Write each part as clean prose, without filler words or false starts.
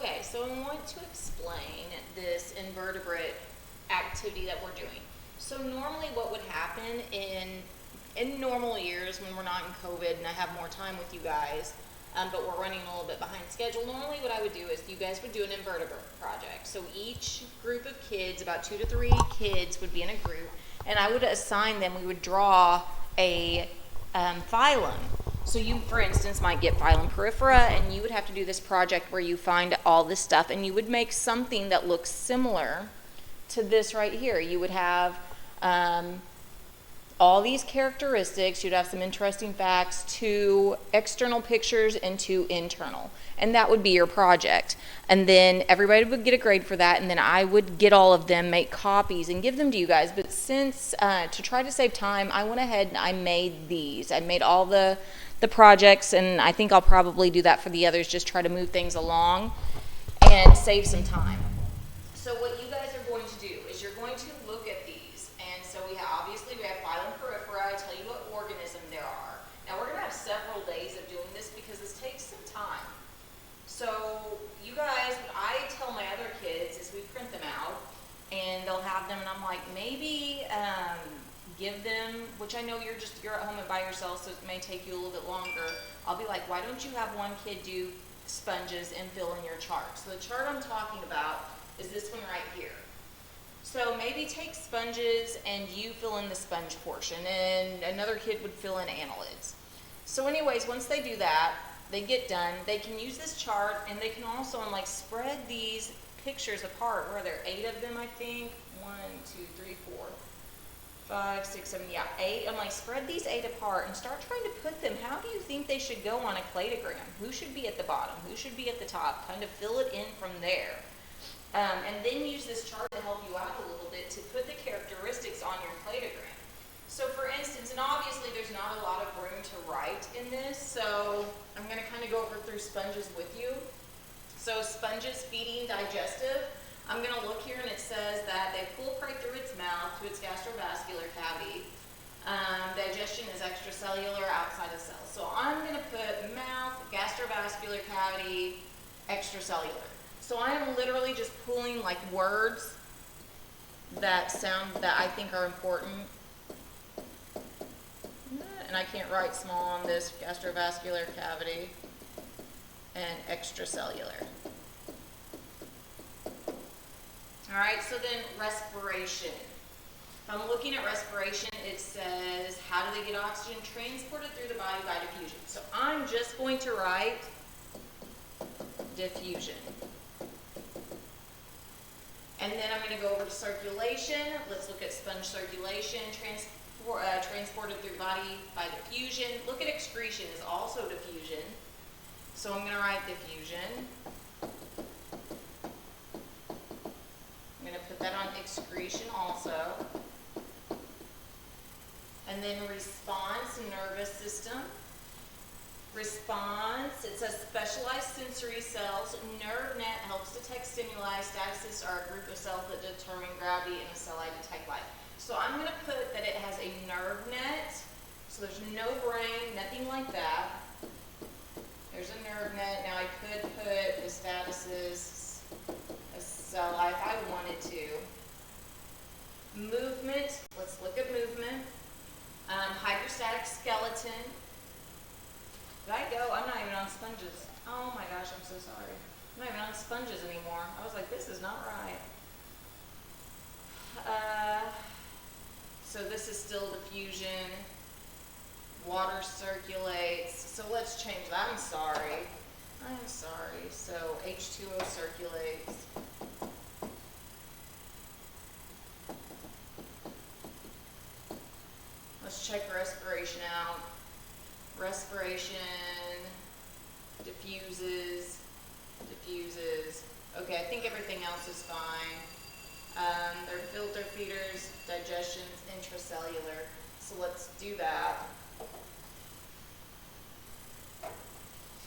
Okay, so I want to explain this invertebrate activity that we're doing. So normally what would happen in normal years when we're not in COVID and I have more time with you guys, but we're running a little bit behind schedule, normally what I would do is you guys would do an invertebrate project. So each group of kids, about 2 to 3 kids would be in a group, and I would assign them, we would draw a phylum. So you, for instance, might get phylum Porifera, and you would have to do this project where you find all this stuff, and you would make something that looks similar to this right here. You would have all these characteristics, you'd have some interesting facts, 2 external pictures and 2 internal. And that would be your project. And then everybody would get a grade for that, and then I would get all of them, make copies, and give them to you guys. But since, to try to save time, I went ahead and I made these. I made all the projects, and I think I'll probably do that for the others, just try to move things along and save some time. So what you guys are going to do is you're going to look at these, and so obviously we have phylum Porifera. I tell you what organism there are. Now we're going to have several days of doing this because this takes some time. So you guys, what I tell my other kids is we print them out, and they'll have them, and I'm like, maybe give them, which I know you're at home and by yourself, so it may take you a little bit longer. I'll be like, why don't you have one kid do sponges and fill in your chart? So the chart I'm talking about is this one right here. So maybe take sponges and you fill in the sponge portion, and another kid would fill in annelids. So anyways, once they do that, they get done, they can use this chart, and they can also spread these pictures apart. Where are there? 8 of them, I think. 1, 2, 3, 4, 5, 6, 7, yeah, 8. I'm like, spread these 8 apart and start trying to put them. How do you think they should go on a cladogram? Who should be at the bottom? Who should be at the top? Kind of fill it in from there. And then use this chart to help you out a little bit to put the characteristics on your cladogram. So for instance, and obviously there's not a lot of room to write in this, so I'm going to kind of go through sponges with you. So sponges, feeding, digestive. I'm going to look here, and it says that they pull prey through its mouth to its gastrovascular cavity. Digestion is extracellular, outside the cell. So I'm going to put mouth, gastrovascular cavity, extracellular. So I am literally just pulling words that I think are important. And I can't write small on this, gastrovascular cavity and extracellular. All right, so then respiration. If I'm looking at respiration, it says, how do they get oxygen transported through the body by diffusion? So I'm just going to write diffusion. And then I'm going to go over to circulation. Let's look at sponge circulation, transported through the body by diffusion. Look at excretion is also diffusion. So I'm going to write diffusion. I'm going to put that on excretion also. And then response, nervous system. Response, it says specialized sensory cells. Nerve net helps detect stimuli. Statocysts are a group of cells that determine gravity in a cell. I detect light. So I'm going to put that it has a nerve net. So there's no brain, nothing like that. There's a nerve net. Now I could put the statocysts, a cell if I wanted to. Movement, let's look at movement. Hydrostatic skeleton. Did I go? I'm not even on sponges. Oh my gosh, I'm so sorry. I'm not even on sponges anymore. I was like, this is not right. So this is still diffusion. Water circulates. So let's change that. I'm sorry. So H2O circulates. Let's check respiration out. Respiration diffuses. Okay, I think everything else is fine. They're filter feeders, digestion's intracellular. So let's do that.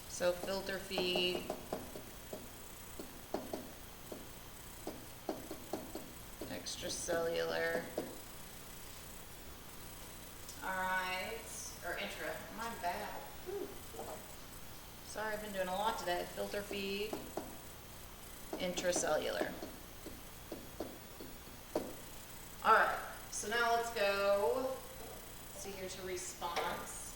So filter feed. Extracellular. Alright. Or intra. My bad. Whew. Sorry, I've been doing a lot today. Filter feed. intracellular. All right, so now let's go, see here to response.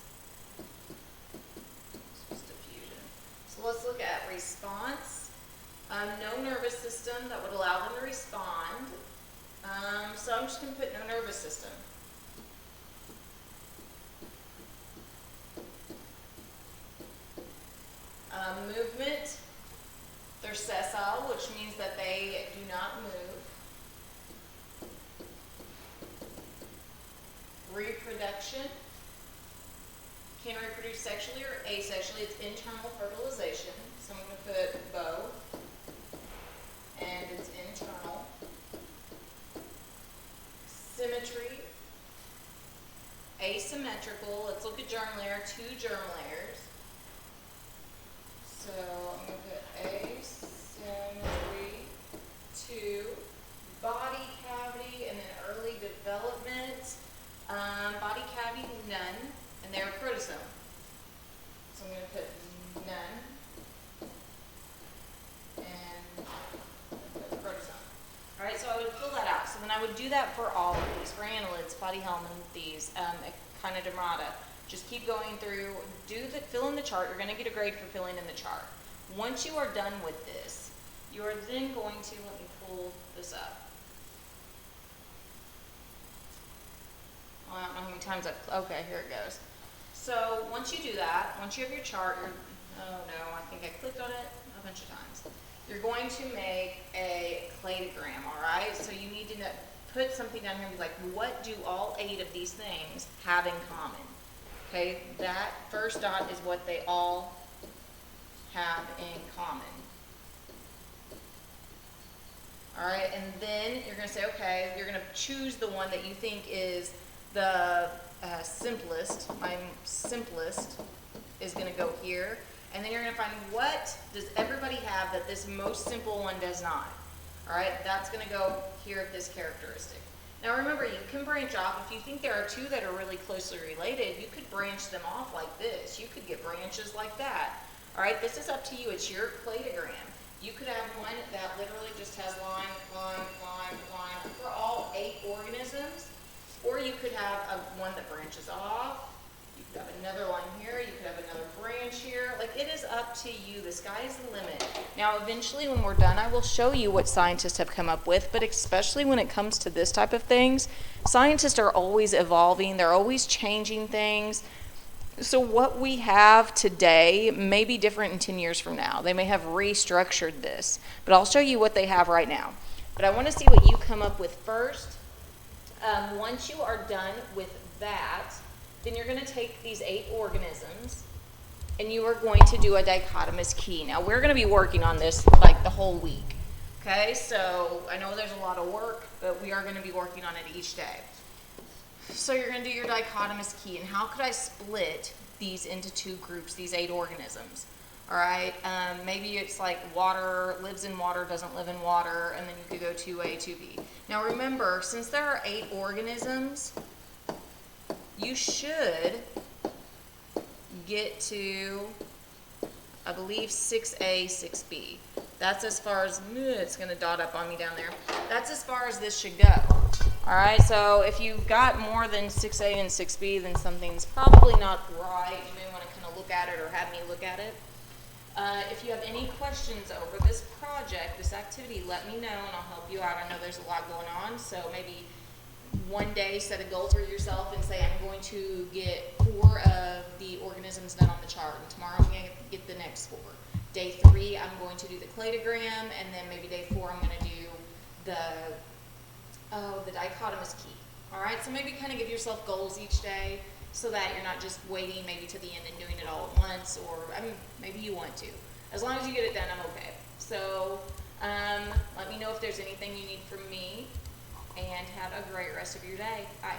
Just diffusion. So let's look at response. No nervous system that would allow them to respond. So I'm just going to put no nervous system. Movement, they're sessile, which means that they do not move. Reproduction, can reproduce sexually or asexually. It's internal fertilization. So I'm going to put both, and it's internal. Symmetry, asymmetrical. Let's look at germ layer, 2 germ layers. So I'm going to put asymmetry, 2, body cavity, and then early development. Body cavity, none, and they're a protozoa. So I'm going to put none, and put protozoa. All right, so I would fill that out. So then I would do that for all of these, for annelids, platyhelminthes, echinodermata. Just keep going through, fill in the chart. You're going to get a grade for filling in the chart. Once you are done with this, you are then going to, let me pull this up. Well, I don't know how many times okay, here it goes. So once you do that, once you have your chart, oh no, I think I clicked on it a bunch of times. You're going to make a cladogram, all right? So you need to put something down here and be like, what do all 8 of these things have in common? Okay, that first dot is what they all have in common. All right, and then you're going to say, okay, you're going to choose the one that you think is the simplest. My simplest is going to go here. And then you're going to find what does everybody have that this most simple one does not. All right, that's going to go here at this characteristic. Now remember, you can branch off. If you think there are 2 that are really closely related, you could branch them off like this. You could get branches like that. All right, this is up to you. It's your cladogram. You could have one that literally just has line, line, line, line for all 8 organisms, or you could have one that branches off. You could have another line here. You could have another branch here. Like, it is up to you. The sky's the limit. Now, eventually, when we're done, I will show you what scientists have come up with, but especially when it comes to this type of things, scientists are always evolving. They're always changing things. So what we have today may be different in 10 years from now. They may have restructured this, but I'll show you what they have right now. But I want to see what you come up with first. Once you are done with that, then you're going to take these 8 organisms and you are going to do a dichotomous key. Now, we're going to be working on this like the whole week. Okay, so I know there's a lot of work, but we are going to be working on it each day. So you're going to do your dichotomous key, and how could I split these into 2 groups, these 8 organisms? All right, maybe it's like water, lives in water, doesn't live in water, and then you could go 2A, 2B. Now remember, since there are 8 organisms, you should get to, I believe, 6A, 6B. That's as far as, it's going to dot up on me down there. That's as far as this should go. All right, so if you've got more than 6A and 6B, then something's probably not right. You may want to kind of look at it or have me look at it. If you have any questions over this project, this activity, let me know and I'll help you out. I know there's a lot going on, so maybe one day set a goal for yourself and say, I'm going to get 4 of the organisms done on the chart, and tomorrow I'm going to get the next 4. Day 3, I'm going to do the cladogram, and then maybe day 4, I'm going to do the dichotomous key. All right, so maybe kind of give yourself goals each day so that you're not just waiting maybe to the end and doing it all at once, or I mean, maybe you want to. As long as you get it done, I'm okay. So let me know if there's anything you need from me, and have a great rest of your day. Bye.